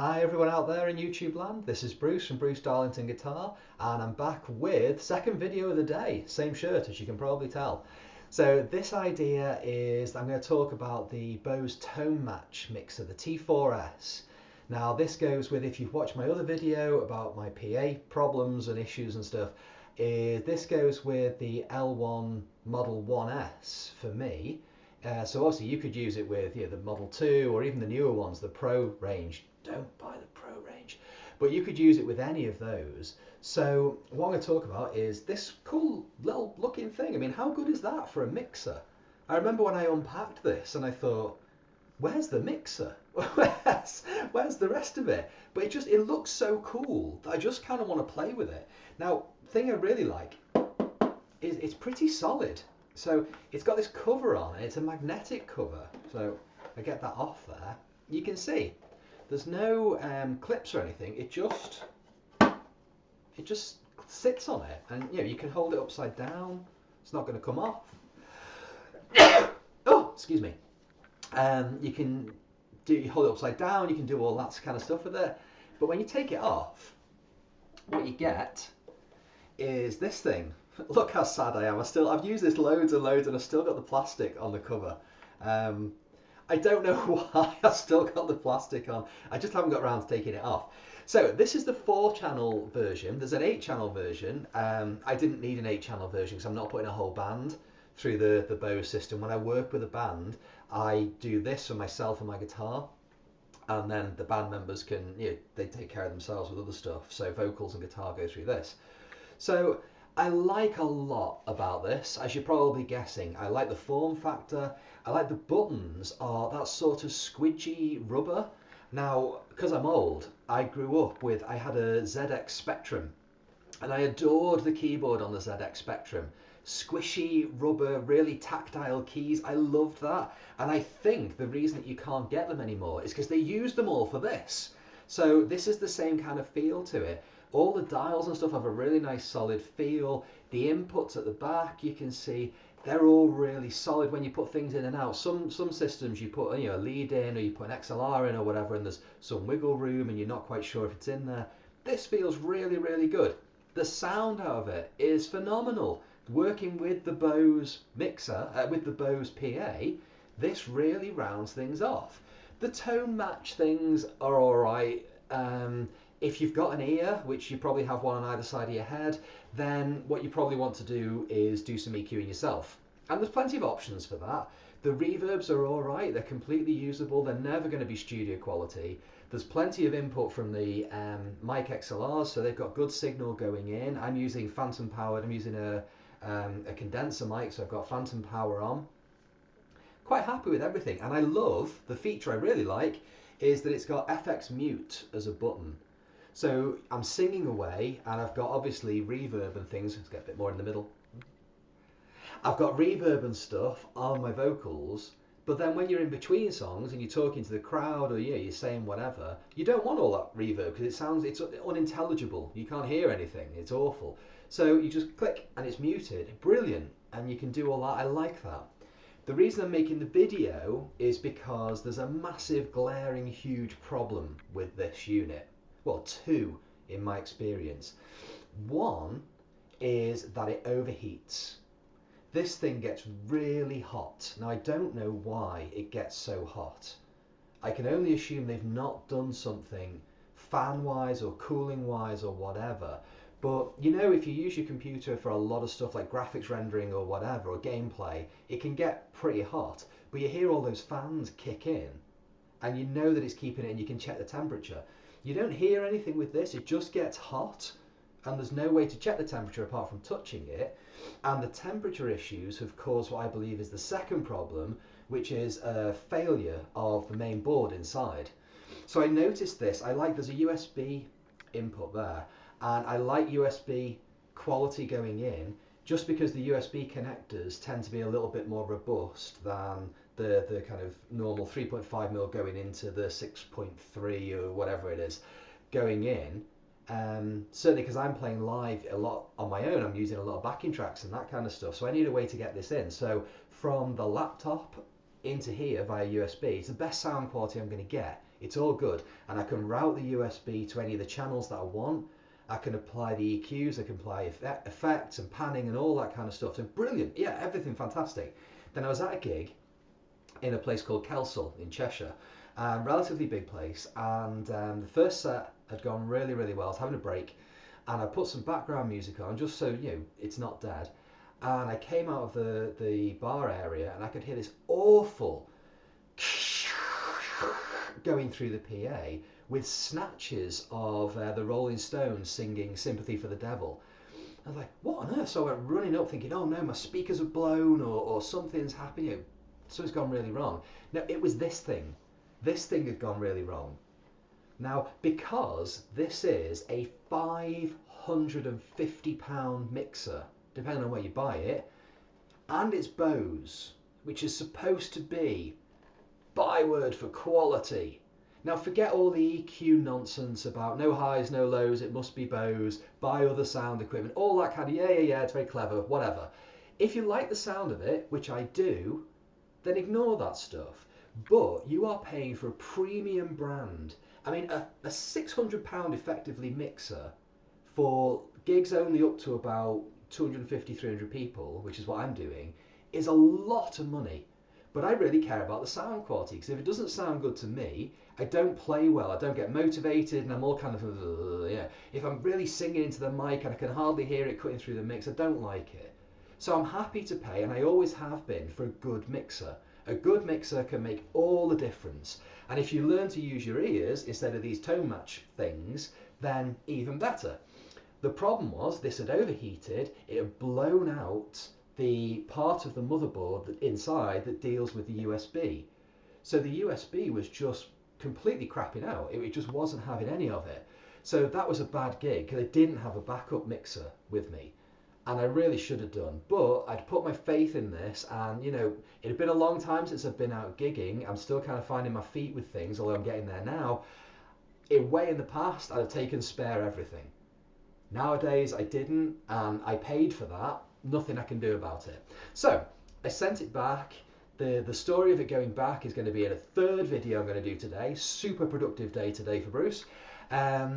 Hi everyone out there in YouTube land, this is Bruce from Bruce Darlington Guitar and I'm back with second video of the day, same shirt as you can probably tell. So this idea is I'm going to talk about the BOSE Tonematch mixer, the T4S. Now this goes with, if you've watched my other video about my PA problems and issues and stuff, this goes with the L1 Model 1S for me. So obviously you could use it with the Model 2 or even the newer ones, the Pro range. Don't buy the Pro range. But you could use it with any of those. So what I'm going to talk about is this cool little looking thing. I mean, how good is that for a mixer? I remember when I unpacked this and I thought, where's the mixer? where's the rest of it? But it looks so cool that I just kind of want to play with it. Now, the thing I really like is it's pretty solid. So it's got this cover on and it's a magnetic cover. So I get that off there. You can see there's no clips or anything. It just sits on it, and you can hold it upside down. It's not going to come off. Oh, excuse me. You can hold it upside down. You can do all that kind of stuff with it. But when you take it off, what you get is this thing. Look how sad I am. I've used this loads and loads and I've still got the plastic on the cover. I don't know why I've still got the plastic on. I just haven't got around to taking it off. So this is the 4-channel version. There's an 8-channel version. I didn't need an 8-channel version because I'm not putting a whole band through the BOSE system. When I work with a band, I do this for myself and my guitar. And then the band members can, they take care of themselves with other stuff. So vocals and guitar go through this. So I like a lot about this, as you're probably guessing. I like the form factor. I like the buttons are that sort of squidgy rubber. Now, because I'm old, I grew up with, I had a ZX Spectrum and I adored the keyboard on the ZX Spectrum. Squishy rubber, really tactile keys. I loved that. And I think the reason that you can't get them anymore is because they used them all for this. So this is the same kind of feel to it. All the dials and stuff have a really nice solid feel. The inputs at the back, you can see, they're all really solid when you put things in and out. Some systems you put a lead in or you put an XLR in or whatever and there's some wiggle room and you're not quite sure if it's in there. This feels really, really good. The sound out of it is phenomenal. Working with the BOSE mixer, with the BOSE PA, this really rounds things off. The tone match things are alright. If you've got an ear, which you probably have one on either side of your head, then what you probably want to do is do some EQing yourself. And there's plenty of options for that. The reverbs are all right. They're completely usable. They're never going to be studio quality. There's plenty of input from the mic XLRs, so they've got good signal going in. I'm using phantom powered. I'm using a condenser mic, so I've got phantom power on. Quite happy with everything. And I love, the feature I really like, is that it's got FX mute as a button. So I'm singing away and I've got obviously reverb and things. Let's get a bit more in the middle. I've got reverb and stuff on my vocals, but then when you're in between songs and you're talking to the crowd or you're saying whatever, you don't want all that reverb because it's unintelligible. You can't hear anything. It's awful. So you just click and it's muted. Brilliant. And you can do all that. I like that. The reason I'm making the video is because there's a massive, glaring, huge problem with this unit. Well, two in my experience. One is that it overheats. This thing gets really hot. Now I don't know why it gets so hot. I can only assume they've not done something fan-wise or cooling-wise or whatever. But if you use your computer for a lot of stuff like graphics rendering or whatever, or gameplay, it can get pretty hot. But you hear all those fans kick in and you know that it's keeping it and you can check the temperature. You don't hear anything with this, it just gets hot and there's no way to check the temperature apart from touching it. And the temperature issues have caused what I believe is the second problem, which is a failure of the main board inside. So I noticed this, there's a USB input there, and I like USB quality going in just because the USB connectors tend to be a little bit more robust than the kind of normal 3.5mm going into the 6.3 or whatever it is going in. Certainly because I'm playing live a lot on my own, I'm using a lot of backing tracks and that kind of stuff, so I need a way to get this in. So from the laptop into here via USB. It's the best sound quality I'm going to get. It's all good. And I can route the USB to any of the channels that I want. I can apply the EQs, I can apply effects and panning and all that kind of stuff. So brilliant. Yeah, everything fantastic. Then I was at a gig in a place called Kelsall in Cheshire, relatively big place. And the first set had gone really, really well. I was having a break. And I put some background music on just so, you know, it's not dead. And I came out of the bar area and I could hear this awful going through the PA with snatches of the Rolling Stones singing Sympathy for the Devil. I was like, what on earth? So I went running up thinking, oh no, my speakers are blown or something's happened, you know, something's gone really wrong. No, it was this thing. This thing had gone really wrong. Now, because this is a £550 mixer, depending on where you buy it, and it's BOSE, which is supposed to be byword for quality. Now, forget all the EQ nonsense about no highs, no lows, it must be BOSE, buy other sound equipment, all that kind of, yeah, it's very clever, whatever. If you like the sound of it, which I do, then ignore that stuff. But you are paying for a premium brand. I mean, a £600 effectively mixer for gigs only up to about 250, 300 people, which is what I'm doing, is a lot of money. But I really care about the sound quality, because if it doesn't sound good to me, I don't play well, I don't get motivated, and I'm all kind of, yeah. If I'm really singing into the mic and I can hardly hear it cutting through the mix, I don't like it. So I'm happy to pay, and I always have been, for a good mixer. A good mixer can make all the difference. And if you learn to use your ears instead of these tone match things, then even better. The problem was this had overheated, it had blown out the part of the motherboard inside that deals with the USB. So the USB was just completely crapping out. It just wasn't having any of it. So that was a bad gig because I didn't have a backup mixer with me. And I really should have done, but I'd put my faith in this, and you know, it had been a long time since I've been out gigging. I'm still kind of finding my feet with things, although I'm getting there now. Way in the past, I'd have taken spare everything. Nowadays, I didn't, and I paid for that. Nothing I can do about it. So I sent it back. The story of it going back is going to be in a third video I'm going to do today. Super productive day today for Bruce. I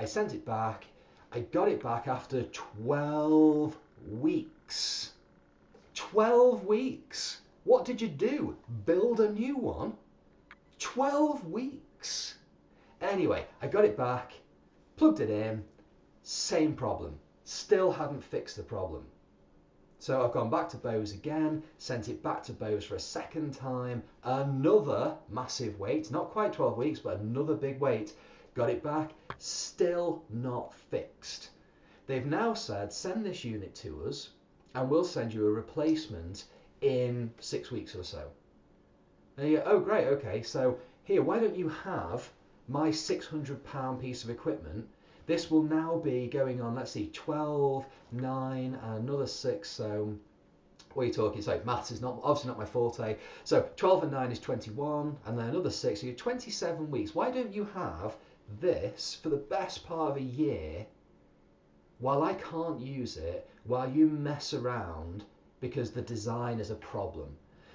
sent it back. I got it back after 12 weeks. 12 weeks. What did you do? Build a new one? 12 weeks. Anyway, I got it back, plugged it in, same problem. Still hadn't fixed the problem. So I've gone back to BOSE again, sent it back to BOSE for a second time, another massive wait, not quite 12 weeks, but another big wait. Got it back, still not fixed. They've now said, send this unit to us and we'll send you a replacement in 6 weeks or so. And you go, oh great, okay, so here, why don't you have my £600 piece of equipment? This will now be going on, let's see, 12, 9, and another 6, so what are you talking? So maths is obviously not my forte. So 12 and 9 is 21, and then another 6, so you're 27 weeks. Why don't you have this for the best part of a year while I can't use it, while you mess around because the design is a problem?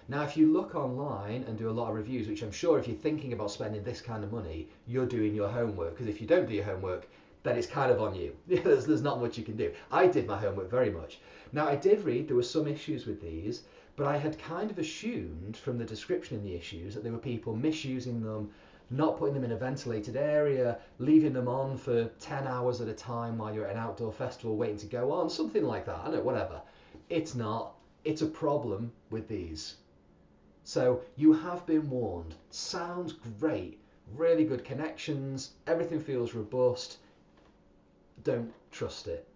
Now, if you look online and do a lot of reviews, which I'm sure if you're thinking about spending this kind of money, you're doing your homework, because if you don't do your homework, then it's kind of on you. There's not much you can do. I did my homework very much. Now, I did read there were some issues with these, but I had kind of assumed from the description in the issues that there were people misusing them, not putting them in a ventilated area, leaving them on for 10 hours at a time while you're at an outdoor festival waiting to go on, something like that. I don't know, whatever. It's not. It's a problem with these. So you have been warned. Sounds great. Really good connections. Everything feels robust. Don't trust it.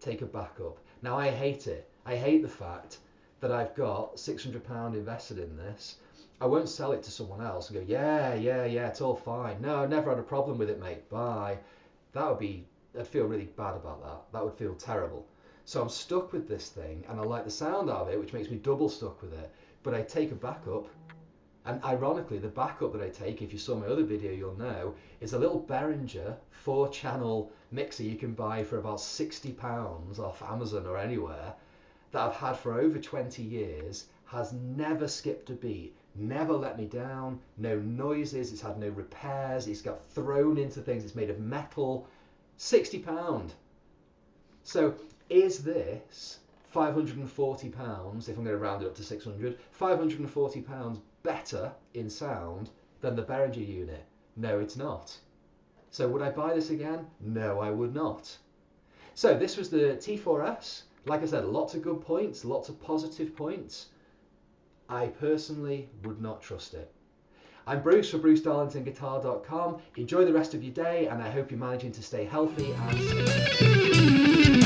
Take a backup. Now, I hate it. I hate the fact that I've got £600 invested in this. I won't sell it to someone else and go, yeah, it's all fine. No, I never had a problem with it, mate. Bye. I'd feel really bad about that. That would feel terrible. So I'm stuck with this thing, and I like the sound of it, which makes me double stuck with it. But I take a backup. And ironically, the backup that I take, if you saw my other video, you'll know, is a little Behringer 4-channel mixer you can buy for about £60 off Amazon or anywhere, that I've had for over 20 years, has never skipped a beat, never let me down, no noises, it's had no repairs, it's got thrown into things, it's made of metal, £60. So is this £540, if I'm going to round it up to 600, £540 better in sound than the Behringer unit? No, it's not. So would I buy this again? No, I would not. So this was the T4S. Like I said, lots of good points, lots of positive points. I personally would not trust it. I'm Bruce for BruceDarlingtonGuitar.com. Enjoy the rest of your day, and I hope you're managing to stay healthy and safe.